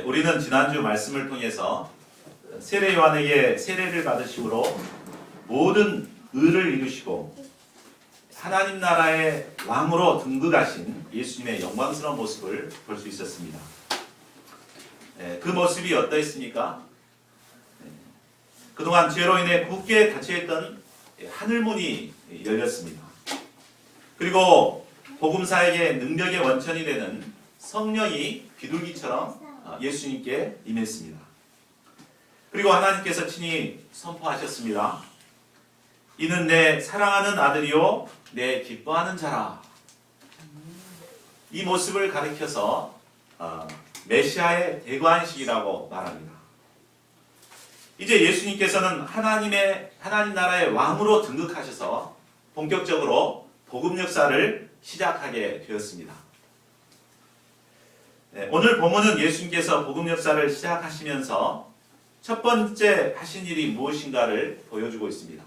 우리는 지난주 말씀을 통해서 세례 요한에게 세례를 받으심으로 모든 의를 이루시고 하나님 나라의 왕으로 등극하신 예수님의 영광스러운 모습을 볼 수 있었습니다. 그 모습이 어떠했습니까? 그동안 죄로 인해 굳게 닫혀있던 하늘문이 열렸습니다. 그리고 복음사에게 능력의 원천이 되는 성령이 비둘기처럼 예수님께 임했습니다. 그리고 하나님께서 친히 선포하셨습니다. 이는 내 사랑하는 아들이요 내 기뻐하는 자라. 이 모습을 가리켜서 메시아의 대관식이라고 말합니다. 이제 예수님께서는 하나님 나라의 왕으로 등극하셔서 본격적으로 복음 역사를 시작하게 되었습니다. 오늘 본문은 예수님께서 복음 역사를 시작하시면서 첫 번째 하신 일이 무엇인가를 보여주고 있습니다.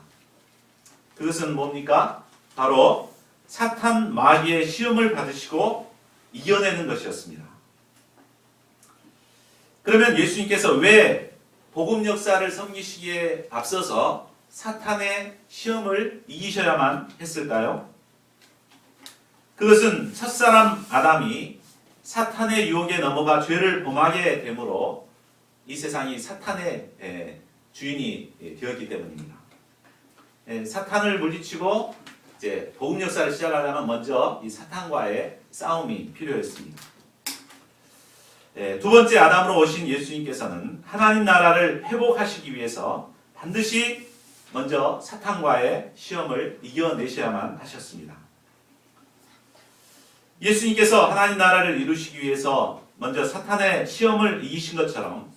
그것은 뭡니까? 바로 사탄 마귀의 시험을 받으시고 이겨내는 것이었습니다. 그러면 예수님께서 왜 복음 역사를 섬기시기에 앞서서 사탄의 시험을 이기셔야만 했을까요? 그것은 첫사람 아담이 사탄의 유혹에 넘어가 죄를 범하게 되므로 이 세상이 사탄의 주인이 되었기 때문입니다. 사탄을 물리치고 이제 복음 역사를 시작하려면 먼저 이 사탄과의 싸움이 필요했습니다. 두 번째 아담으로 오신 예수님께서는 하나님 나라를 회복하시기 위해서 반드시 먼저 사탄과의 시험을 이겨내셔야만 하셨습니다. 예수님께서 하나님 나라를 이루시기 위해서 먼저 사탄의 시험을 이기신 것처럼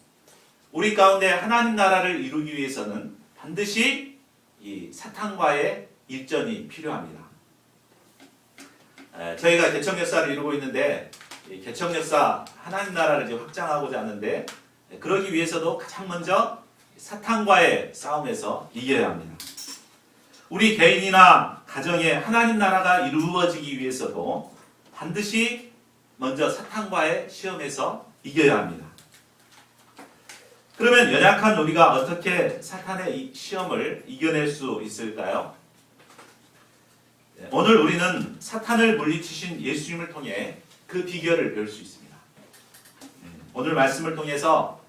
우리 가운데 하나님 나라를 이루기 위해서는 반드시 이 사탄과의 일전이 필요합니다. 저희가 개척 역사를 이루고 있는데 개척 역사 하나님 나라를 이제 확장하고자 하는데 그러기 위해서도 가장 먼저 사탄과의 싸움에서 이겨야 합니다. 우리 개인이나 가정에 하나님 나라가 이루어지기 위해서도 반드시 먼저 사탄과의 시험에서 이겨야 합니다. 그러면 연약한 우리가 어떻게 사탄의 시험을 이겨낼 수 있을까요? 오늘 우리는 사탄을 물리치신 예수님을 통해 그 비결을 배울 수 있습니다. 오늘 말씀을 통해서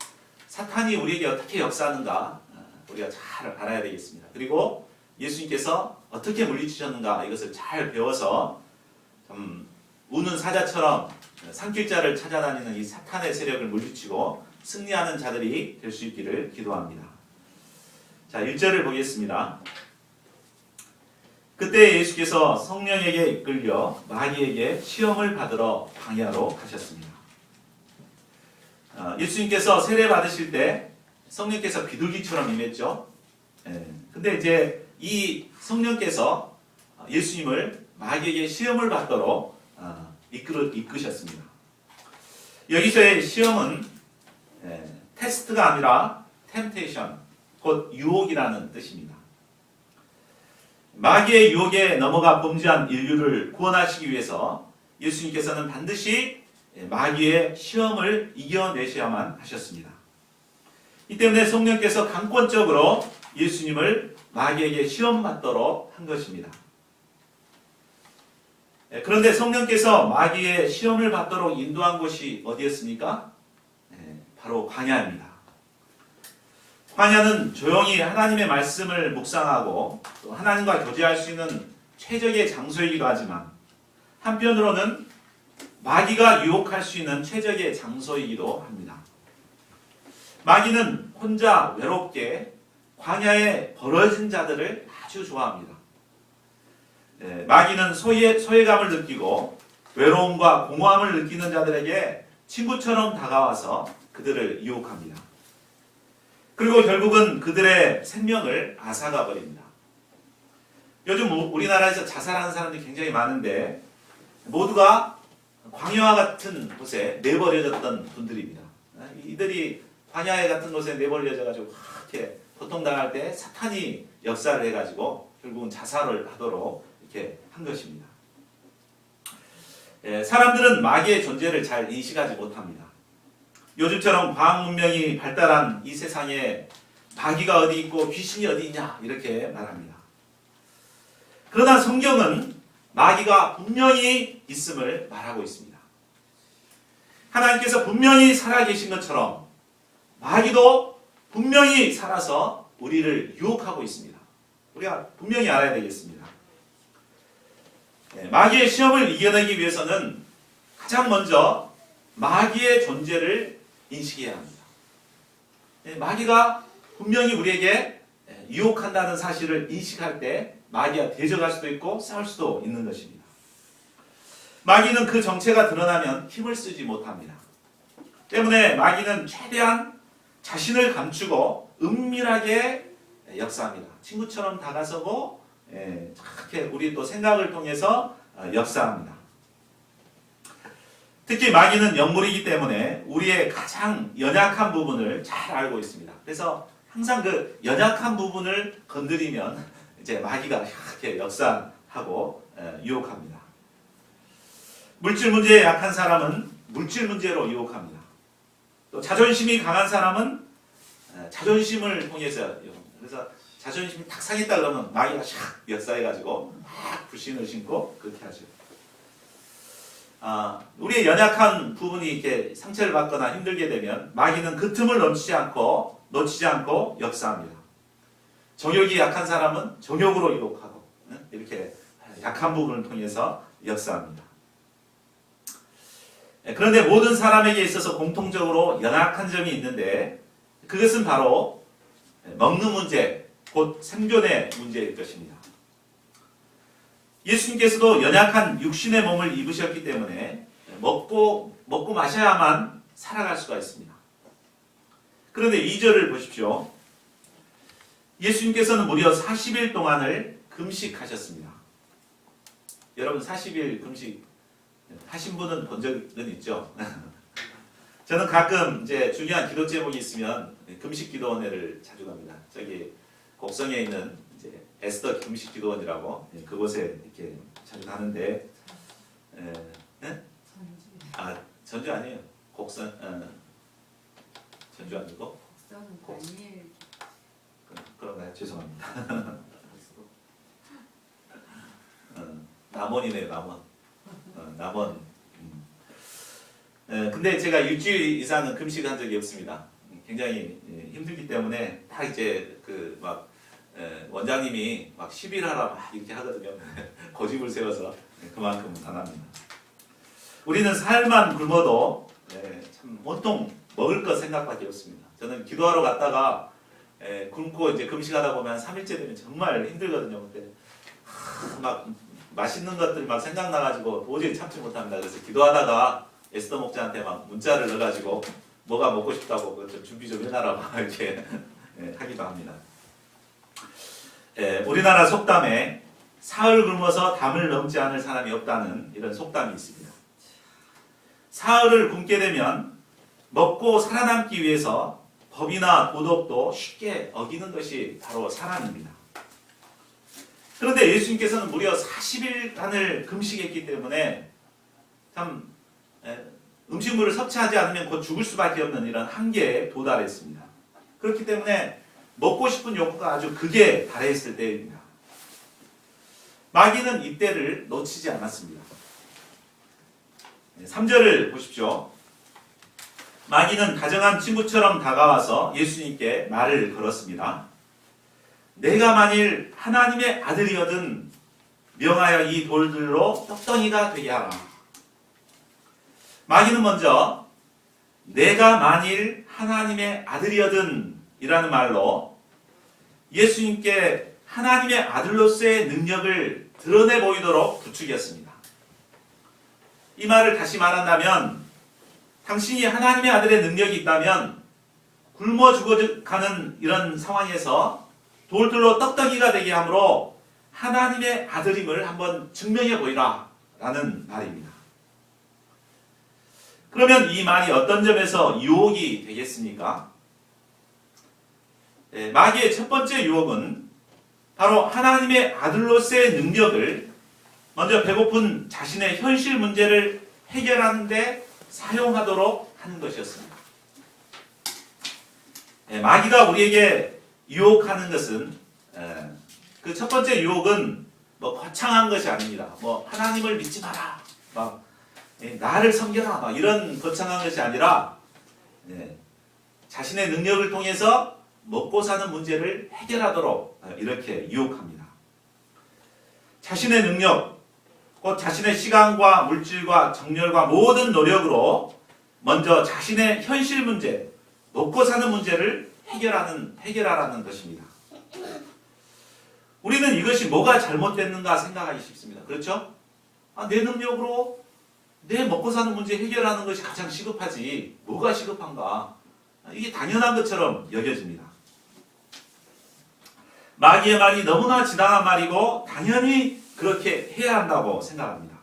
사탄이 우리에게 어떻게 역사하는가 우리가 잘 알아야 되겠습니다. 그리고 예수님께서 어떻게 물리치셨는가 이것을 잘 배워서 우는 사자처럼 산길자를 찾아다니는 이 사탄의 세력을 물리치고 승리하는 자들이 될 수 있기를 기도합니다. 자, 1절을 보겠습니다. 그때 예수께서 성령에게 이끌려 마귀에게 시험을 받으러 광야로 가셨습니다. 예수님께서 세례 받으실 때 성령께서 비둘기처럼 임했죠. 근데 이제 이 성령께서 예수님을 마귀에게 시험을 받도록 이끄셨습니다. 여기서의 시험은 테스트가 아니라 템테이션, 곧 유혹이라는 뜻입니다. 마귀의 유혹에 넘어가 범죄한 인류를 구원하시기 위해서 예수님께서는 반드시 마귀의 시험을 이겨내셔야만 하셨습니다. 이 때문에 성령께서 강권적으로 예수님을 마귀에게 시험 받도록 한 것입니다. 그런데 성령께서 마귀의 시험을 받도록 인도한 곳이 어디였습니까? 바로 광야입니다. 광야는 조용히 하나님의 말씀을 묵상하고 또 하나님과 교제할 수 있는 최적의 장소이기도 하지만 한편으로는 마귀가 유혹할 수 있는 최적의 장소이기도 합니다. 마귀는 혼자 외롭게 광야에 벌어진 자들을 아주 좋아합니다. 마귀는 소외감을 느끼고 외로움과 공허함을 느끼는 자들에게 친구처럼 다가와서 그들을 유혹합니다. 그리고 결국은 그들의 생명을 앗아가 버립니다. 요즘 우리나라에서 자살하는 사람들이 굉장히 많은데 모두가 광야와 같은 곳에 내버려졌던 분들입니다. 이들이 광야 같은 곳에 내버려져가지고 이렇게 고통당할 때 사탄이 역사를 해가지고 결국은 자살을 하도록 이렇게 한 것입니다. 사람들은 마귀의 존재를 잘 인식하지 못합니다. 요즘처럼 과학 문명이 발달한 이 세상에 마귀가 어디 있고 귀신이 어디 있냐 이렇게 말합니다. 그러나 성경은 마귀가 분명히 있음을 말하고 있습니다. 하나님께서 분명히 살아계신 것처럼 마귀도 분명히 살아서 우리를 유혹하고 있습니다. 우리가 분명히 알아야 되겠습니다. 마귀의 시험을 이겨내기 위해서는 가장 먼저 마귀의 존재를 인식해야 합니다. 마귀가 분명히 우리에게 유혹한다는 사실을 인식할 때 마귀와 대적할 수도 있고 싸울 수도 있는 것입니다. 마귀는 그 정체가 드러나면 힘을 쓰지 못합니다. 때문에 마귀는 최대한 자신을 감추고 은밀하게 역사합니다. 친구처럼 다가서고 이렇게 우리 또 생각을 통해서 역사합니다. 특히 마귀는 영물이기 때문에 우리의 가장 연약한 부분을 잘 알고 있습니다. 그래서 항상 그 연약한 부분을 건드리면 이제 마귀가 이렇게 역사하고 유혹합니다. 물질 문제에 약한 사람은 물질 문제로 유혹합니다. 또 자존심이 강한 사람은 자존심을 통해서 그래서 자존심이 탁 상했다 그러면 마귀가 샥 역사해가지고 막 불신을 심고 그렇게 하죠. 우리의 연약한 부분이 이렇게 상처를 받거나 힘들게 되면 마귀는 그 틈을 놓치지 않고 역사합니다. 정욕이 약한 사람은 정욕으로 유혹하고 이렇게 약한 부분을 통해서 역사합니다. 그런데 모든 사람에게 있어서 공통적으로 연약한 점이 있는데 그것은 바로 먹는 문제, 곧 생존의 문제일 것입니다. 예수님께서도 연약한 육신의 몸을 입으셨기 때문에 먹고 마셔야만 살아갈 수가 있습니다. 그런데 2절을 보십시오. 예수님께서는 무려 40일 동안을 금식하셨습니다. 여러분 40일 금식 하신 분은 본 적은 있죠? 저는 가끔 이제 중요한 기도 제목이 있으면 금식 기도원회를 자주 갑니다. 저기 곡성에 있는 이제 에스더 금식 기도원이라고 그곳에 이렇게 자주 가는데, 전주 아니에요. 곡성, 전주 아니고? 곡성은 다니엘. 그런가요? 죄송합니다. 남원이네요, 남원. 남원. 근데 제가 일주일 이상은 금식을 한 적이 없습니다. 굉장히 힘들기 때문에 딱 이제 원장님이 막 10일 하라 막 이렇게 하거든요. 고집을 세워서 그만큼 안 합니다. 우리는 살만 굶어도 참 온통 먹을 것 생각밖에 없습니다. 저는 기도하러 갔다가 굶고 이제 금식하다 보면 3일째 되면 정말 힘들거든요. 근데 막 맛있는 것들 막 생각나가지고 도저히 참지 못합니다. 그래서 기도하다가 에스더 목자한테 막 문자를 넣어가지고 뭐가 먹고 싶다고 그것 좀 준비 좀 해놔라고 이렇게 하기도 합니다. 우리나라 속담에 사흘 굶어서 담을 넘지 않을 사람이 없다는 이런 속담이 있습니다. 사흘을 굶게 되면 먹고 살아남기 위해서 법이나 도덕도 쉽게 어기는 것이 바로 사람입니다. 그런데 예수님께서는 무려 40일간을 금식했기 때문에 참 음식물을 섭취하지 않으면 곧 죽을 수밖에 없는 이런 한계에 도달했습니다. 그렇기 때문에 먹고 싶은 욕구가 아주 극에 달했을 때입니다. 마귀는 이때를 놓치지 않았습니다. 3절을 보십시오. 마귀는 다정한 친구처럼 다가와서 예수님께 말을 걸었습니다. 내가 만일 하나님의 아들이거든 명하여 이 돌들로 떡덩이가 되게 하라. 마귀는 먼저 내가 만일 하나님의 아들이거든 이라는 말로 예수님께 하나님의 아들로서의 능력을 드러내 보이도록 부추겼습니다. 이 말을 다시 말한다면 당신이 하나님의 아들의 능력이 있다면 굶어 죽어가는 이런 상황에서 돌들로 떡덩이가 되게 함으로 하나님의 아들임을 한번 증명해 보이라 라는 말입니다. 그러면 이 말이 어떤 점에서 유혹이 되겠습니까? 마귀의 첫 번째 유혹은 바로 하나님의 아들로서의 능력을 먼저 배고픈 자신의 현실 문제를 해결하는 데 사용하도록 하는 것이었습니다. 마귀가 우리에게 유혹하는 것은 그 첫 번째 유혹은 뭐 거창한 것이 아닙니다. 뭐 하나님을 믿지 마라, 막 나를 섬겨라, 막 이런 거창한 것이 아니라 자신의 능력을 통해서 먹고 사는 문제를 해결하도록 이렇게 유혹합니다. 자신의 능력, 곧 자신의 시간과 물질과 정열과 모든 노력으로 먼저 자신의 현실 문제, 먹고 사는 문제를 해결하라는 것입니다. 우리는 이것이 뭐가 잘못됐는가 생각하기 쉽습니다. 그렇죠? 내 능력으로 내 먹고 사는 문제 해결하는 것이 가장 시급하지 뭐가 시급한가? 이게 당연한 것처럼 여겨집니다. 마귀의 말이 너무나 지나간 말이고 당연히 그렇게 해야 한다고 생각합니다.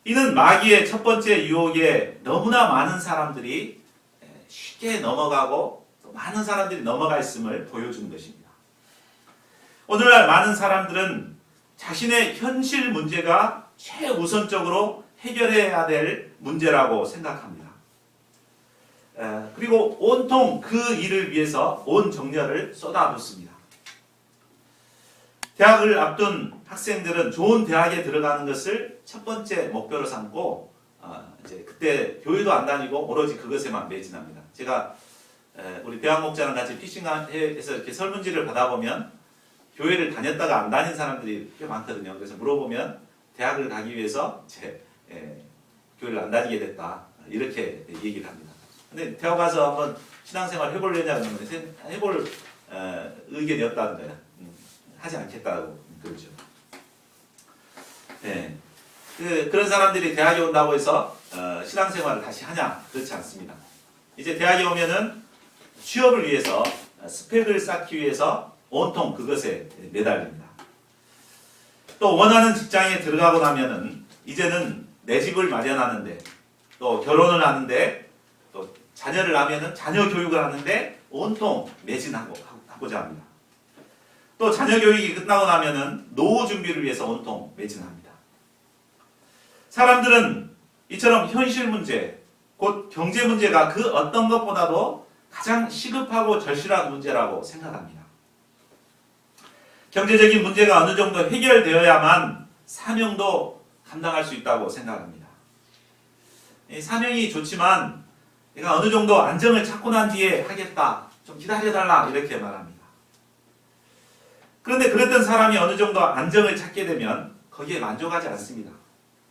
이는 마귀의 첫 번째 유혹에 너무나 많은 사람들이 쉽게 넘어가고 또 많은 사람들이 넘어가 있음을 보여주는 것입니다. 오늘날 많은 사람들은 자신의 현실 문제가 최우선적으로 해결해야 될 문제라고 생각합니다. 그리고 온통 그 일을 위해서 온 정열을 쏟아붓습니다. 대학을 앞둔 학생들은 좋은 대학에 들어가는 것을 첫 번째 목표로 삼고 이제 그때 교회도 안 다니고 오로지 그것에만 매진합니다. 제가 우리 대학 목자랑 같이 피싱해서 이렇게 설문지를 받아보면 교회를 다녔다가 안 다닌 사람들이 꽤 많거든요. 그래서 물어보면 대학을 가기 위해서 교회를 안 다니게 됐다 이렇게 얘기를 합니다. 근데 대학 가서 한번 신앙생활 해보려냐 그러면 해볼 의견이 없다는 거예요. 하지 않겠다고 그러죠. 그런 사람들이 대학에 온다고 해서 신앙생활을 다시 하냐? 그렇지 않습니다. 이제 대학에 오면은 취업을 위해서 스펙을 쌓기 위해서 온통 그것에 매달립니다. 또 원하는 직장에 들어가고 나면은 이제는 내 집을 마련하는데 또 결혼을 하는데 또 자녀를 낳으면은 자녀 교육을 하는데 온통 매진하고자 합니다. 또 자녀 교육이 끝나고 나면은 노후 준비를 위해서 온통 매진합니다. 사람들은 이처럼 현실 문제, 곧 경제 문제가 그 어떤 것보다도 가장 시급하고 절실한 문제라고 생각합니다. 경제적인 문제가 어느 정도 해결되어야만 사명도 감당할 수 있다고 생각합니다. 사명이 좋지만 내가 어느 정도 안정을 찾고 난 뒤에 하겠다, 좀 기다려달라 이렇게 말합니다. 그런데 그랬던 사람이 어느 정도 안정을 찾게 되면 거기에 만족하지 않습니다.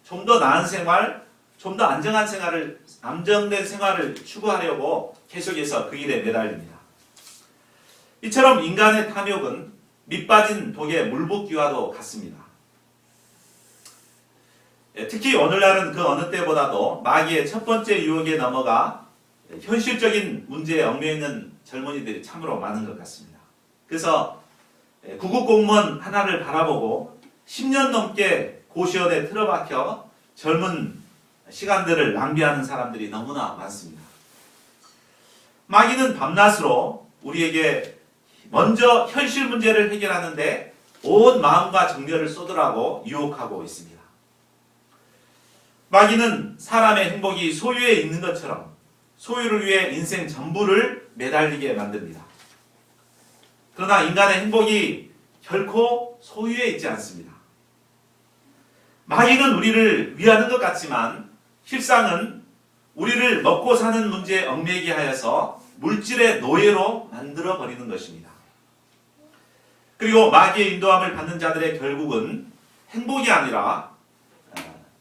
좀 더 나은 생활, 좀 더 안정된 생활을 추구하려고 계속해서 그 일에 매달립니다. 이처럼 인간의 탐욕은 밑빠진 독에 물 붓기와도 같습니다. 특히 오늘날은 그 어느 때보다도 마귀의 첫 번째 유혹에 넘어가 현실적인 문제에 얽매여 있는 젊은이들이 참으로 많은 것 같습니다. 그래서 구급 공무원 하나를 바라보고 10년 넘게 고시원에 틀어박혀 젊은 시간들을 낭비하는 사람들이 너무나 많습니다. 마귀는 밤낮으로 우리에게 먼저 현실 문제를 해결하는데 온 마음과 정열을 쏟으라고 유혹하고 있습니다. 마귀는 사람의 행복이 소유에 있는 것처럼 소유를 위해 인생 전부를 매달리게 만듭니다. 그러나 인간의 행복이 결코 소유에 있지 않습니다. 마귀는 우리를 위하는 것 같지만 실상은 우리를 먹고 사는 문제에 얽매이게 하여서 물질의 노예로 만들어 버리는 것입니다. 그리고 마귀의 인도함을 받는 자들의 결국은 행복이 아니라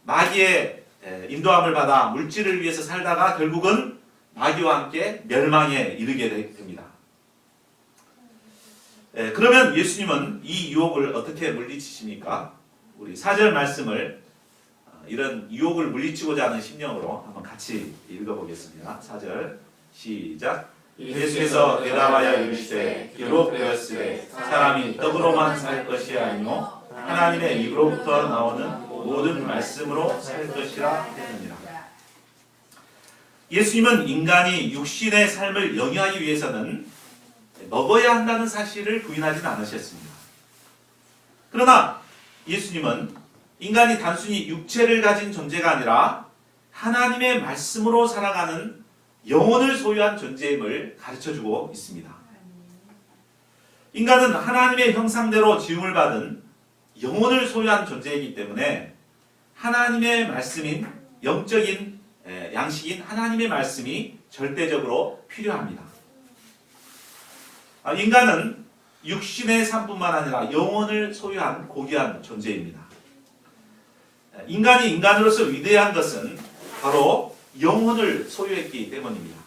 마귀의 인도함을 받아 물질을 위해서 살다가 결국은 마귀와 함께 멸망에 이르게 됩니다. 그러면 예수님은 이 유혹을 어떻게 물리치십니까? 우리 4절 말씀을 이런 유혹을 물리치고자 하는 심령으로 한번 같이 읽어보겠습니다. 4절 시작. 예수께서 대답하여 이르시되 기록되었으되 사람이 떡으로만 살 것이 아니요 하나님의 입으로부터 나오는 모든 말씀으로 살 것이라 했느니라. 예수님은 인간이 육신의 삶을 영위하기 위해서는 먹어야 한다는 사실을 부인하지는 않으셨습니다. 그러나 예수님은 인간이 단순히 육체를 가진 존재가 아니라 하나님의 말씀으로 살아가는 영혼을 소유한 존재임을 가르쳐주고 있습니다. 인간은 하나님의 형상대로 지음을 받은 영혼을 소유한 존재이기 때문에 하나님의 말씀인 영적인 양식인 하나님의 말씀이 절대적으로 필요합니다. 인간은 육신의 삶뿐만 아니라 영혼을 소유한 고귀한 존재입니다. 인간이 인간으로서 위대한 것은 바로 영혼을 소유했기 때문입니다.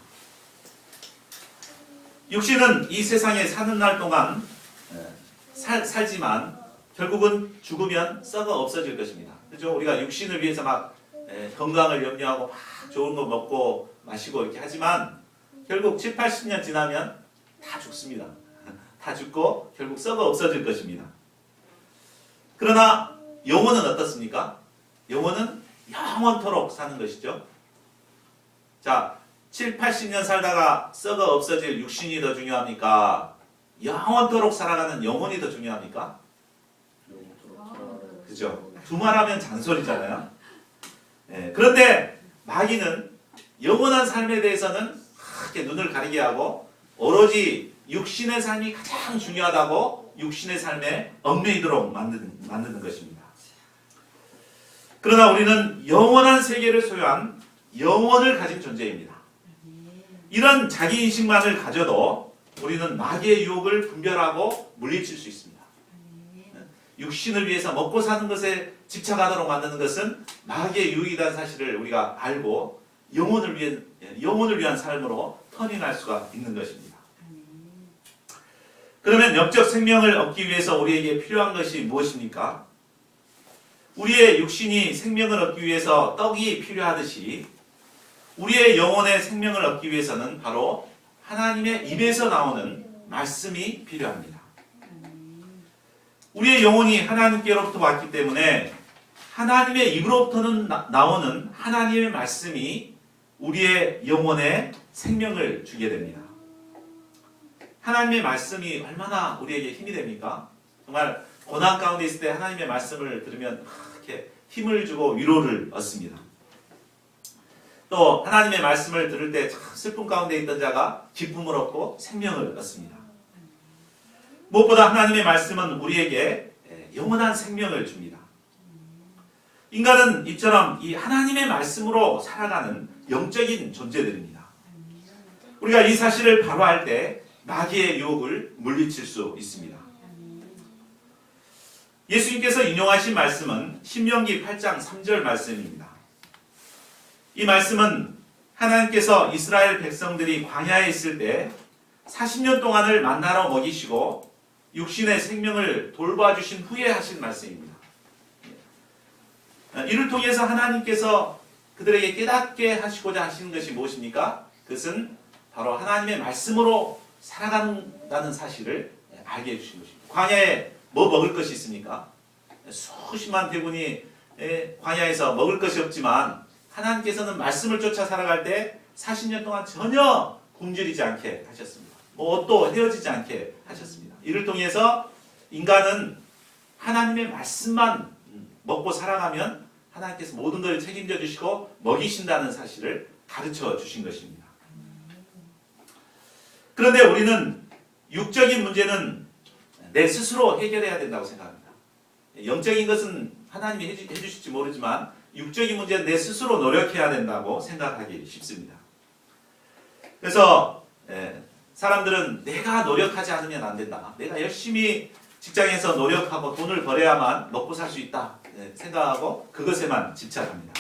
육신은 이 세상에 사는 날 동안 살지만 결국은 죽으면 썩어 없어질 것입니다. 그죠? 우리가 육신을 위해서 막 건강을 염려하고 막 좋은 거 먹고 마시고 이렇게 하지만 결국 7, 80년 지나면 다 죽습니다. 다 죽고 결국 썩어 없어질 것입니다. 그러나 영혼은 어떻습니까? 영혼은 영원토록 사는 것이죠. 자, 7, 80년 살다가 썩어 없어질 육신이 더 중요합니까? 영원토록 살아가는 영혼이 더 중요합니까? 그죠? 두말하면 잔소리잖아요. 그런데 마귀는 영원한 삶에 대해서는 크게 눈을 가리게 하고 오로지 육신의 삶이 가장 중요하다고 육신의 삶에 얽매이도록 만드는 것입니다. 그러나 우리는 영원한 세계를 소유한 영혼을 가진 존재입니다. 이런 자기인식만을 가져도 우리는 마귀의 유혹을 분별하고 물리칠 수 있습니다. 육신을 위해서 먹고 사는 것에 집착하도록 만드는 것은 마귀의 유혹이라는 사실을 우리가 알고 영혼을 위한 삶으로 터닝할 수가 있는 것입니다. 그러면 영적 생명을 얻기 위해서 우리에게 필요한 것이 무엇입니까? 우리의 육신이 생명을 얻기 위해서 떡이 필요하듯이 우리의 영혼의 생명을 얻기 위해서는 바로 하나님의 입에서 나오는 말씀이 필요합니다. 우리의 영혼이 하나님께로부터 왔기 때문에 하나님의 입으로부터는 나오는 하나님의 말씀이 우리의 영혼에 생명을 주게 됩니다. 하나님의 말씀이 얼마나 우리에게 힘이 됩니까? 정말 고난 가운데 있을 때 하나님의 말씀을 들으면 이렇게 힘을 주고 위로를 얻습니다. 또 하나님의 말씀을 들을 때 슬픔 가운데 있던 자가 기쁨을 얻고 생명을 얻습니다. 무엇보다 하나님의 말씀은 우리에게 영원한 생명을 줍니다. 인간은 이처럼 이 하나님의 말씀으로 살아가는 영적인 존재들입니다. 우리가 이 사실을 바로 알 때 마귀의 유혹을 물리칠 수 있습니다. 예수님께서 인용하신 말씀은 신명기 8장 3절 말씀입니다. 이 말씀은 하나님께서 이스라엘 백성들이 광야에 있을 때 40년 동안을 만나러 먹이시고 육신의 생명을 돌봐주신 후에 하신 말씀입니다. 이를 통해서 하나님께서 그들에게 깨닫게 하시고자 하시는 것이 무엇입니까? 그것은 바로 하나님의 말씀으로 살아간다는 사실을 알게 해주신 것입니다. 광야에 뭐 먹을 것이 있습니까? 수십만 대군이 광야에서 먹을 것이 없지만 하나님께서는 말씀을 쫓아 살아갈 때 40년 동안 전혀 굶주리지 않게 하셨습니다. 옷도 헤어지지 않게 하셨습니다. 이를 통해서 인간은 하나님의 말씀만 먹고 살아가면 하나님께서 모든 것을 책임져 주시고 먹이신다는 사실을 가르쳐 주신 것입니다. 그런데 우리는 육적인 문제는 내 스스로 해결해야 된다고 생각합니다. 영적인 것은 하나님이 해주실지 모르지만 육적인 문제는 내 스스로 노력해야 된다고 생각하기 쉽습니다. 그래서 사람들은 내가 노력하지 않으면 안 된다. 내가 열심히 직장에서 노력하고 돈을 벌어야만 먹고 살 수 있다 생각하고 그것에만 집착합니다.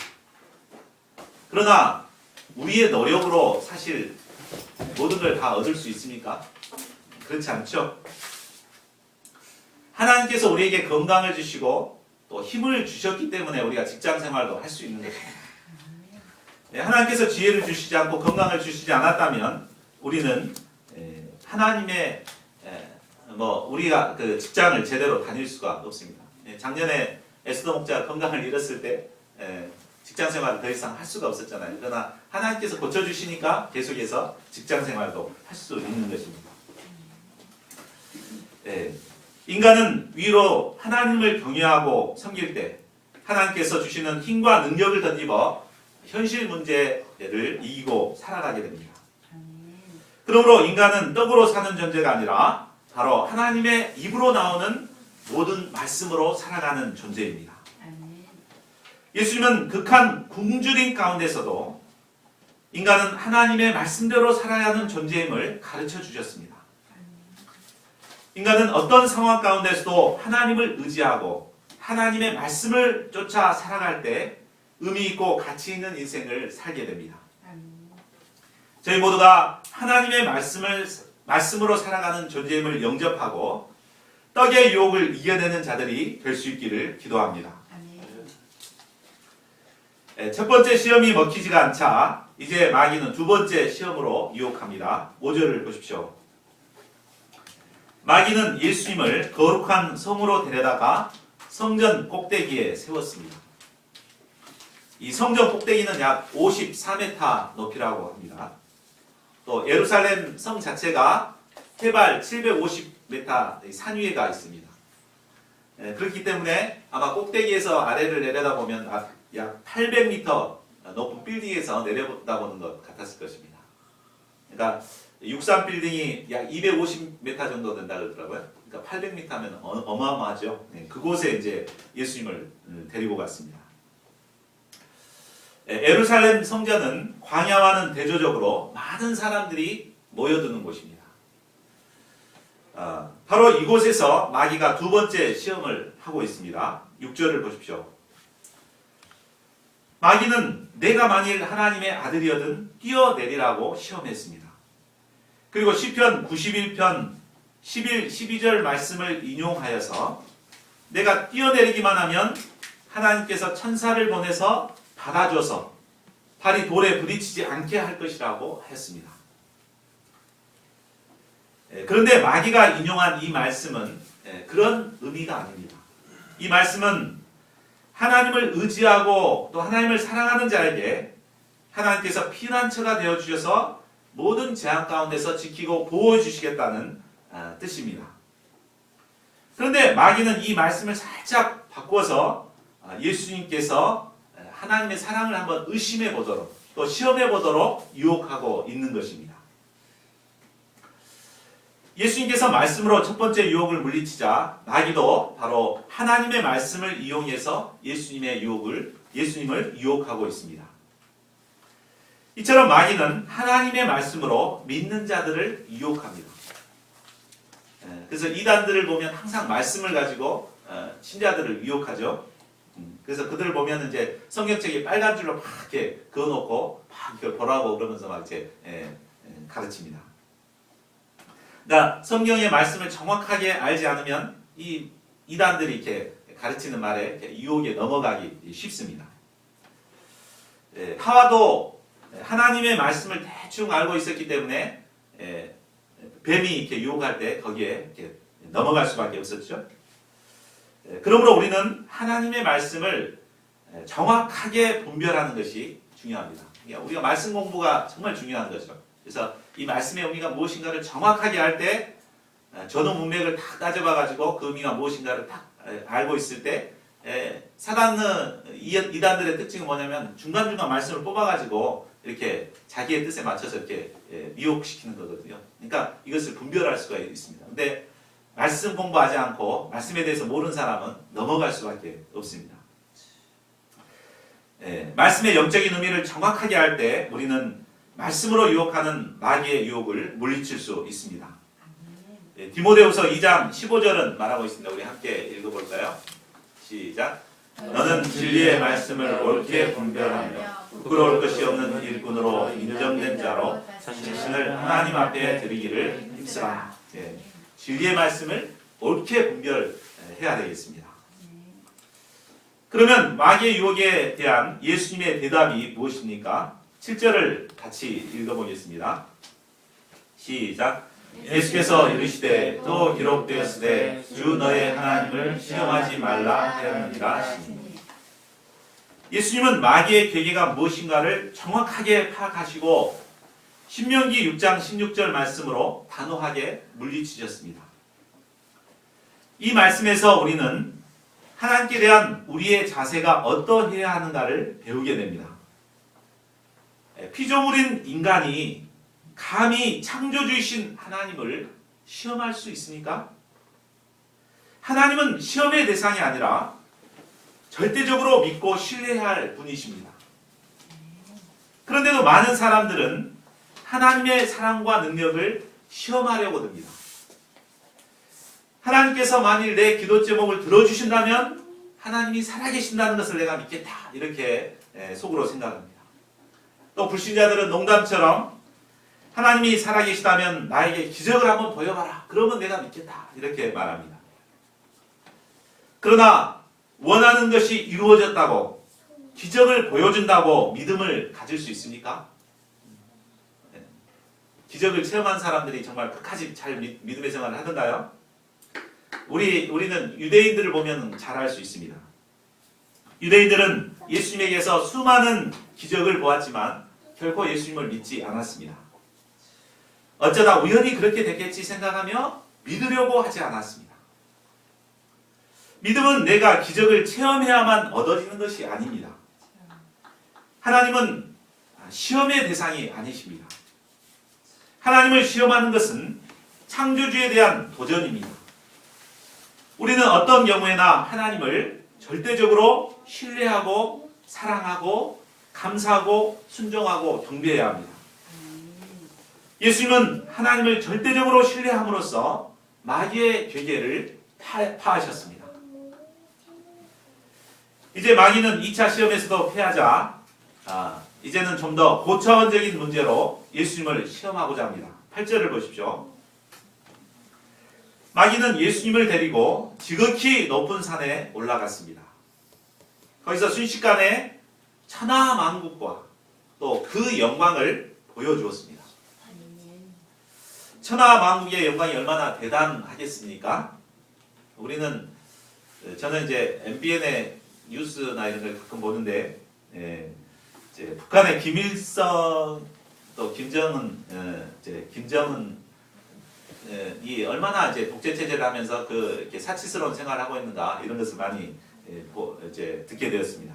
그러나 우리의 노력으로 사실 모든 걸 다 얻을 수 있습니까? 그렇지 않죠? 하나님께서 우리에게 건강을 주시고 또 힘을 주셨기 때문에 우리가 직장 생활도 할 수 있는 것입니다. 하나님께서 지혜를 주시지 않고 건강을 주시지 않았다면 우리는 하나님의 우리가 그 직장을 제대로 다닐 수가 없습니다. 작년에 에스더 목자가 건강을 잃었을 때 직장 생활을 더 이상 할 수가 없었잖아요. 그러나 하나님께서 고쳐주시니까 계속해서 직장 생활도 할 수 있는 것입니다. 인간은 위로 하나님을 경외하고 섬길 때 하나님께서 주시는 힘과 능력을 덧입어 현실 문제를 이기고 살아가게 됩니다. 그러므로 인간은 떡으로 사는 존재가 아니라 바로 하나님의 입으로 나오는 모든 말씀으로 살아가는 존재입니다. 예수님은 극한 굶주림 가운데서도 인간은 하나님의 말씀대로 살아야 하는 존재임을 가르쳐 주셨습니다. 인간은 어떤 상황 가운데서도 하나님을 의지하고 하나님의 말씀을 쫓아 살아갈 때 의미 있고 가치 있는 인생을 살게 됩니다. 저희 모두가 하나님의 말씀으로 살아가는 존재임을 영접하고 떡의 유혹을 이겨내는 자들이 될 수 있기를 기도합니다. 첫 번째 시험이 먹히지가 않자 이제 마귀는 두 번째 시험으로 유혹합니다. 5절을 보십시오. 마귀는 예수님을 거룩한 성으로 데려다가 성전 꼭대기에 세웠습니다. 이 성전 꼭대기는 약 54m 높이라고 합니다. 또 예루살렘 성 자체가 해발 750m 산 위에가 있습니다. 그렇기 때문에 아마 꼭대기에서 아래를 내려다보면 약 800m 높은 빌딩에서 내려다보는 것 같았을 것입니다. 그러니까 63 빌딩이 약 250m 정도 된다 그러더라고요. 그러니까 800m면 어마어마하죠. 그곳에 이제 예수님을 데리고 갔습니다. 예루살렘 성전은 광야와는 대조적으로 많은 사람들이 모여드는 곳입니다. 바로 이곳에서 마귀가 두 번째 시험을 하고 있습니다. 6절을 보십시오. 마귀는 내가 만일 하나님의 아들이어든 뛰어내리라고 시험했습니다. 그리고 시편 91편 11, 12절 말씀을 인용하여서 내가 뛰어내리기만 하면 하나님께서 천사를 보내서 받아줘서 발이 돌에 부딪히지 않게 할 것이라고 했습니다. 그런데 마귀가 인용한 이 말씀은 그런 의미가 아닙니다. 이 말씀은 하나님을 의지하고 또 하나님을 사랑하는 자에게 하나님께서 피난처가 되어주셔서 모든 재앙 가운데서 지키고 보호해 주시겠다는 뜻입니다. 그런데 마귀는 이 말씀을 살짝 바꿔서 예수님께서 하나님의 사랑을 한번 의심해 보도록 또 시험해 보도록 유혹하고 있는 것입니다. 예수님께서 말씀으로 첫 번째 유혹을 물리치자 마귀도 바로 하나님의 말씀을 이용해서 예수님을 유혹하고 있습니다. 이처럼 마귀는 하나님의 말씀으로 믿는 자들을 유혹합니다. 그래서 이단들을 보면 항상 말씀을 가지고 신자들을 유혹하죠. 그래서 그들을 보면 이제 성경책에 빨간 줄로 막 이렇게 그어놓고 막 이렇게 보라고 그러면서 막 이제 가르칩니다. 그러니까 성경의 말씀을 정확하게 알지 않으면 이 이단들이 이렇게 가르치는 말에 이렇게 유혹에 넘어가기 쉽습니다. 하와도 하나님의 말씀을 대충 알고 있었기 때문에 뱀이 이렇게 유혹할 때 거기에 이렇게 넘어갈 수밖에 없었죠. 그러므로 우리는 하나님의 말씀을 정확하게 분별하는 것이 중요합니다. 우리가 말씀 공부가 정말 중요한 거죠. 그래서 이 말씀의 의미가 무엇인가를 정확하게 할 때 전후 문맥을 딱 따져봐가지고 그 의미가 무엇인가를 딱 알고 있을 때 사단은 이단들의 특징은 뭐냐면 중간중간 말씀을 뽑아가지고 이렇게 자기의 뜻에 맞춰서 이렇게 미혹시키는 거거든요. 그러니까 이것을 분별할 수가 있습니다. 근데 말씀 공부하지 않고 말씀에 대해서 모르는 사람은 넘어갈 수밖에 없습니다. 말씀의 영적인 의미를 정확하게 할 때 우리는 말씀으로 유혹하는 마귀의 유혹을 물리칠 수 있습니다. 디모데후서 2장 15절은 말하고 있습니다. 우리 함께 읽어볼까요? 시작. 너는 진리의 말씀을 옳게 분별하며 부끄러울 것이 없는 일꾼으로 인정된 자로 자신을 하나님 앞에 드리기를 힘쓰라. 진리의 말씀을 옳게 분별해야 되겠습니다. 그러면 마귀의 유혹에 대한 예수님의 대답이 무엇입니까? 7절을 같이 읽어보겠습니다. 시작. 예수께서 이르시되 또 기록되었으되 주 너의 하나님을 시험하지 말라 하였느니라 하시니. 예수님은 마귀의 계계가 무엇인가를 정확하게 파악하시고 신명기 6장 16절 말씀으로 단호하게 물리치셨습니다. 이 말씀에서 우리는 하나님께 대한 우리의 자세가 어떠해야 하는가를 배우게 됩니다. 피조물인 인간이 감히 창조주이신 하나님을 시험할 수 있습니까? 하나님은 시험의 대상이 아니라 절대적으로 믿고 신뢰해야 할 분이십니다. 그런데도 많은 사람들은 하나님의 사랑과 능력을 시험하려고 듭니다. 하나님께서 만일 내 기도 제목을 들어주신다면 하나님이 살아계신다는 것을 내가 믿겠다, 이렇게 속으로 생각합니다. 또 불신자들은 농담처럼 하나님이 살아계시다면 나에게 기적을 한번 보여봐라, 그러면 내가 믿겠다, 이렇게 말합니다. 그러나 원하는 것이 이루어졌다고, 기적을 보여준다고 믿음을 가질 수 있습니까? 기적을 체험한 사람들이 정말 끝까지 잘 믿음의 생활을 하던가요? 우리는 유대인들을 보면 잘 알 수 있습니다. 유대인들은 예수님에게서 수많은 기적을 보았지만 결코 예수님을 믿지 않았습니다. 어쩌다 우연히 그렇게 됐겠지 생각하며 믿으려고 하지 않았습니다. 믿음은 내가 기적을 체험해야만 얻어지는 것이 아닙니다. 하나님은 시험의 대상이 아니십니다. 하나님을 시험하는 것은 창조주에 대한 도전입니다. 우리는 어떤 경우에나 하나님을 절대적으로 신뢰하고 사랑하고 감사하고 순종하고 경배해야 합니다. 예수님은 하나님을 절대적으로 신뢰함으로써 마귀의 괴계를 파하셨습니다. 이제 마귀는 2차 시험에서도 패하자 이제는 좀 더 고차원적인 문제로 예수님을 시험하고자 합니다. 8절을 보십시오. 마귀는 예수님을 데리고 지극히 높은 산에 올라갔습니다. 거기서 순식간에 천하만국과 또 그 영광을 보여주었습니다. 천하만국의 영광이 얼마나 대단하겠습니까? 저는 이제 MBN의 뉴스나 이런 걸 가끔 보는데, 이제 북한의 김일성 또 김정은이 얼마나 이제 독재 체제를 하면서 이렇게 사치스러운 생활을 하고 있는가, 이런 것을 많이 이제 듣게 되었습니다.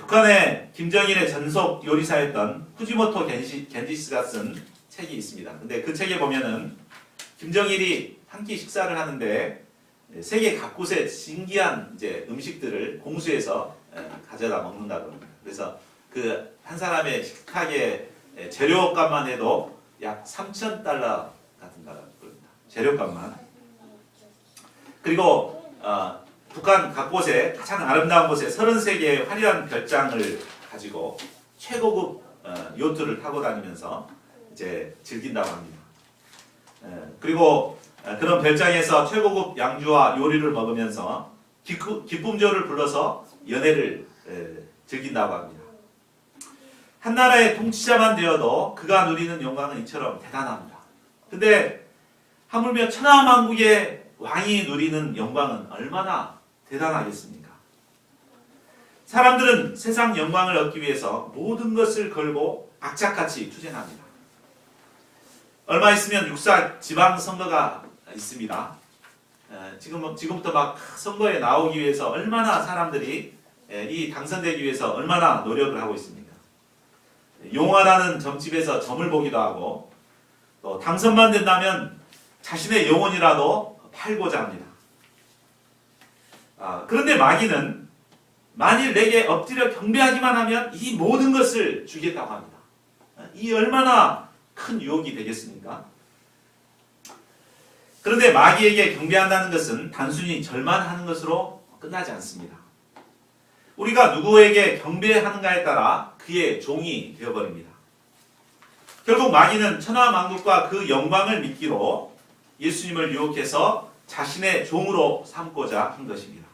북한의 김정일의 전속 요리사였던 후지모토 겐지스가 쓴 책이 있습니다. 근데 그 책에 보면은 김정일이 한 끼 식사를 하는데 세계 각곳의 신기한 이제 음식들을 공수해서 가져다 먹는다고 합니다. 그래서 그 한 사람의 식탁의 재료값만 해도 약 3,000달러 같은다고 합니다. 재료값만. 그리고 북한 각곳에 가장 아름다운 곳에 33개의 화려한 별장을 가지고 최고급 요트를 타고 다니면서 이제 즐긴다고 합니다. 그리고 그런 별장에서 최고급 양주와 요리를 먹으면서 기쁨조를 불러서 연애를 즐긴다고 합니다. 한 나라의 통치자만 되어도 그가 누리는 영광은 이처럼 대단합니다. 근데 하물며 천하만국의 왕이 누리는 영광은 얼마나 대단하겠습니까? 사람들은 세상 영광을 얻기 위해서 모든 것을 걸고 악착같이 투쟁합니다. 얼마 있으면 육사 지방선거가 있습니다. 지금부터 막 선거에 나오기 위해서 얼마나 사람들이 당선되기 위해서 얼마나 노력을 하고 있습니까? 용화라는 점집에서 점을 보기도 하고, 또 당선만 된다면 자신의 영혼이라도 팔고자 합니다. 그런데 마귀는 만일 내게 엎드려 경배하기만 하면 이 모든 것을 주겠다고 합니다. 이 얼마나 큰 유혹이 되겠습니까? 그런데 마귀에게 경배한다는 것은 단순히 절만 것으로 끝나지 않습니다. 우리가 누구에게 경배하는가에 따라 그의 종이 되어버립니다. 결국 마귀는 천하만국과 그 영광을 믿기로 예수님을 유혹해서 자신의 종으로 삼고자 한 것입니다.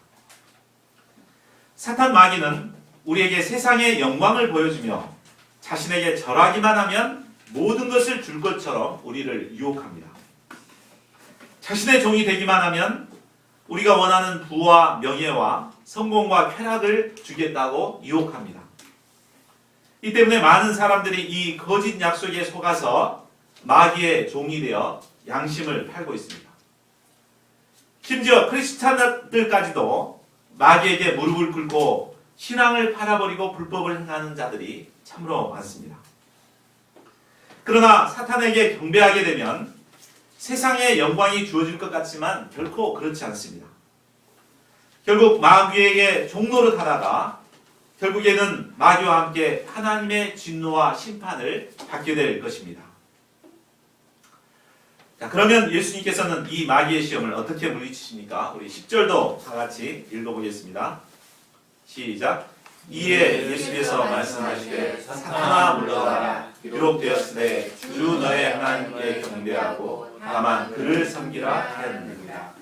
사탄 마귀는 우리에게 세상의 영광을 보여주며 자신에게 절하기만 하면 모든 것을 줄 것처럼 우리를 유혹합니다. 자신의 종이 되기만 하면 우리가 원하는 부와 명예와 성공과 쾌락을 주겠다고 유혹합니다. 이 때문에 많은 사람들이 이 거짓 약속에 속아서 마귀의 종이 되어 양심을 팔고 있습니다. 심지어 크리스찬들까지도 마귀에게 무릎을 꿇고 신앙을 팔아버리고 불법을 행하는 자들이 참으로 많습니다. 그러나 사탄에게 경배하게 되면 세상의 영광이 주어질 것 같지만 결코 그렇지 않습니다. 결국 마귀에게 종노릇하다가 결국에는 마귀와 함께 하나님의 진노와 심판을 받게 될 것입니다. 자, 그러면 예수님께서는 이 마귀의 시험을 어떻게 물리치십니까? 우리 10절도 다 같이 읽어보겠습니다. 시작. 이에 예수께서 말씀하시되 사탄아 물러가라. 기록되었으되 주 너의 하나님께 경배하고 다만 그를 섬기라 하였느니라.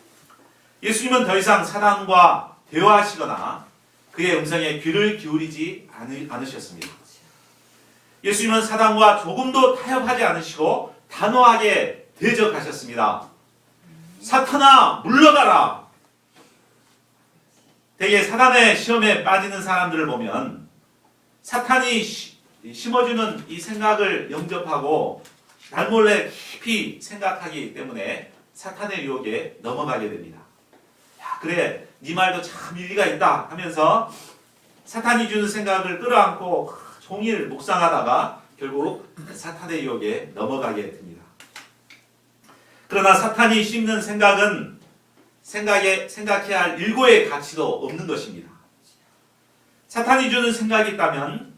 예수님은 더 이상 사단과 대화하시거나 그의 음성에 귀를 기울이지 않으셨습니다. 예수님은 사단과 조금도 타협하지 않으시고 단호하게 대적하셨습니다. 사탄아 물러가라. 대개 사단의 시험에 빠지는 사람들을 보면 사탄이 심어주는 이 생각을 영접하고 날몰래 깊이 생각하기 때문에 사탄의 유혹에 넘어가게 됩니다. 야, 그래, 네 말도 참 일리가 있다 하면서 사탄이 주는 생각을 끌어안고 종일 묵상하다가 결국 사탄의 유혹에 넘어가게 됩니다. 그러나 사탄이 심는 생각은 생각해야 할 일고의 가치도 없는 것입니다. 사탄이 주는 생각이 있다면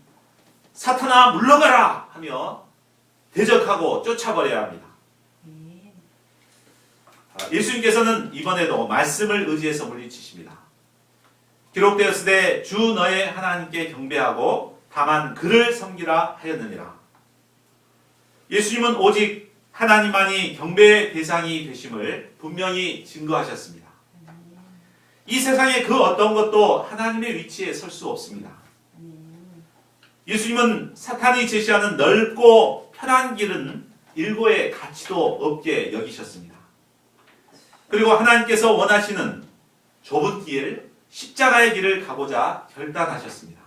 사탄아 물러가라 하며 대적하고 쫓아버려야 합니다. 예수님께서는 이번에도 말씀을 의지해서 물리치십니다. 기록되었으되 주 너의 하나님께 경배하고 다만 그를 섬기라 하였느니라. 예수님은 오직 하나님만이 경배의 대상이 되심을 분명히 증거하셨습니다. 이 세상의 그 어떤 것도 하나님의 위치에 설 수 없습니다. 예수님은 사탄이 제시하는 넓고 편한 길은 일고의 가치도 없게 여기셨습니다. 그리고 하나님께서 원하시는 좁은 길, 십자가의 길을 가고자 결단하셨습니다.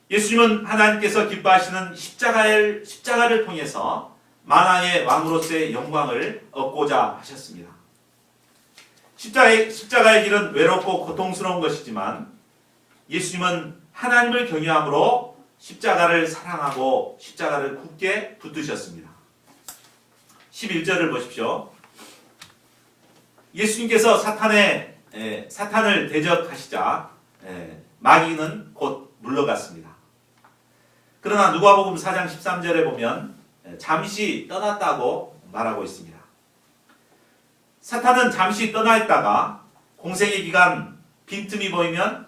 예수님은 하나님께서 기뻐하시는 십자가를 통해서 만왕의 왕으로서의 영광을 얻고자 하셨습니다. 십자가의 길은 외롭고 고통스러운 것이지만 예수님은 하나님을 경외함으로 십자가를 사랑하고 십자가를 굳게 붙드셨습니다. 11절을 보십시오. 예수님께서 사탄을 대적하시자 마귀는 곧 물러갔습니다. 그러나 누가복음 4장 13절에 보면 잠시 떠났다고 말하고 있습니다. 사탄은 잠시 떠나 있다가 공생의 기간 빈틈이 보이면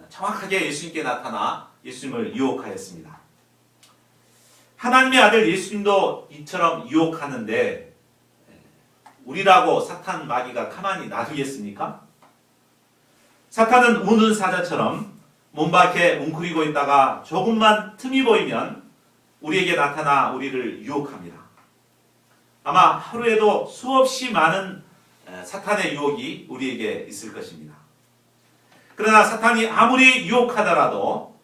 정확하게 예수님께 나타나 예수님을 유혹하였습니다. 하나님의 아들 예수님도 이처럼 유혹하는데 우리라고 사탄 마귀가 가만히 놔두겠습니까? 사탄은 우는 사자처럼 문 밖에 웅크리고 있다가 조금만 틈이 보이면 우리에게 나타나 우리를 유혹합니다. 아마 하루에도 수없이 많은 사탄의 유혹이 우리에게 있을 것입니다. 그러나 사탄이 아무리 유혹하더라도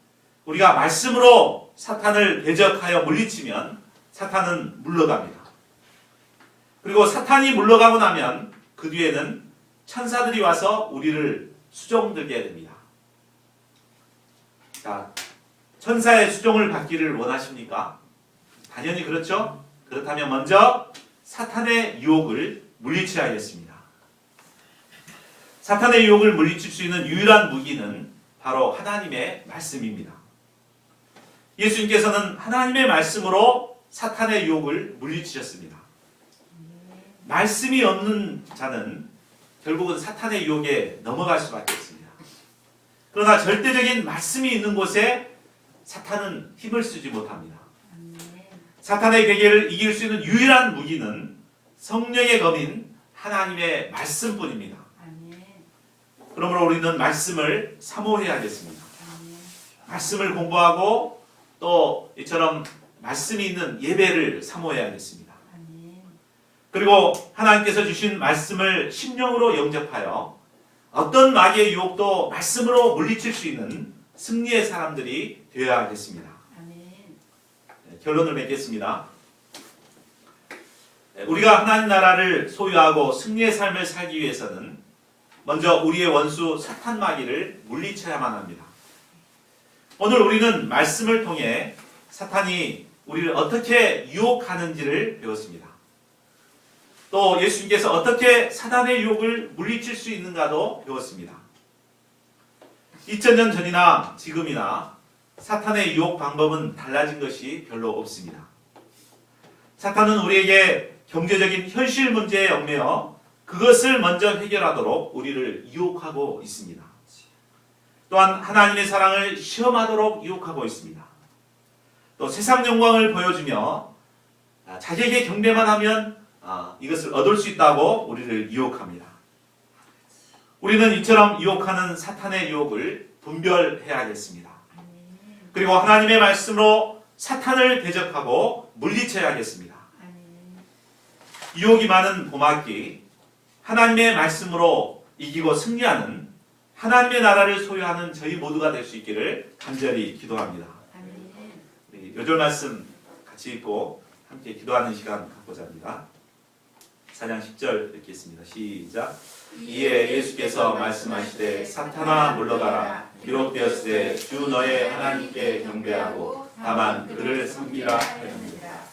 우리가 말씀으로 사탄을 대적하여 물리치면 사탄은 물러갑니다. 그리고 사탄이 물러가고 나면 그 뒤에는 천사들이 와서 우리를 수종들게 됩니다. 자, 천사의 수종을 받기를 원하십니까? 당연히 그렇죠? 그렇다면 먼저 사탄의 유혹을 물리쳐야겠습니다. 사탄의 유혹을 물리칠 수 있는 유일한 무기는 바로 하나님의 말씀입니다. 예수님께서는 하나님의 말씀으로 사탄의 유혹을 물리치셨습니다. 말씀이 없는 자는 결국은 사탄의 유혹에 넘어갈 수밖에 없습니다. 그러나 절대적인 말씀이 있는 곳에 사탄은 힘을 쓰지 못합니다. 사탄의 괴계를 이길 수 있는 유일한 무기는 성령의 검인 하나님의 말씀뿐입니다. 그러므로 우리는 말씀을 사모해야겠습니다. 말씀을 공부하고 또 이처럼 말씀이 있는 예배를 사모해야겠습니다. 그리고 하나님께서 주신 말씀을 심령으로 영접하여 어떤 마귀의 유혹도 말씀으로 물리칠 수 있는 승리의 사람들이 되어야 하겠습니다. 결론을 맺겠습니다. 우리가 하나님 나라를 소유하고 승리의 삶을 살기 위해서는 먼저 우리의 원수 사탄 마귀를 물리쳐야만 합니다. 오늘 우리는 말씀을 통해 사탄이 우리를 어떻게 유혹하는지를 배웠습니다. 또 예수님께서 어떻게 사단의 유혹을 물리칠 수 있는가도 배웠습니다. 2000년 전이나 지금이나 사탄의 유혹 방법은 달라진 것이 별로 없습니다. 사탄은 우리에게 경제적인 현실 문제에 얽매여 그것을 먼저 해결하도록 우리를 유혹하고 있습니다. 또한 하나님의 사랑을 시험하도록 유혹하고 있습니다. 또 세상 영광을 보여주며 자기에게 경배만 하면 이것을 얻을 수 있다고 우리를 유혹합니다. 우리는 이처럼 유혹하는 사탄의 유혹을 분별해야겠습니다. 그리고 하나님의 말씀으로 사탄을 대적하고 물리쳐야겠습니다. 유혹이 많은 봄학기, 하나님의 말씀으로 이기고 승리하는 하나님의 나라를 소유하는 저희 모두가 될 수 있기를 간절히 기도합니다. 우리 요절 말씀 같이 읽고 함께 기도하는 시간 갖고자 합니다. 4장 10절 읽겠습니다. 시작. 이에 예수께서 말씀하시되 사탄아 물러가라. 기록되었으되 주 너의 하나님께 경배하고 다만 그를 섬기라 하였느니라.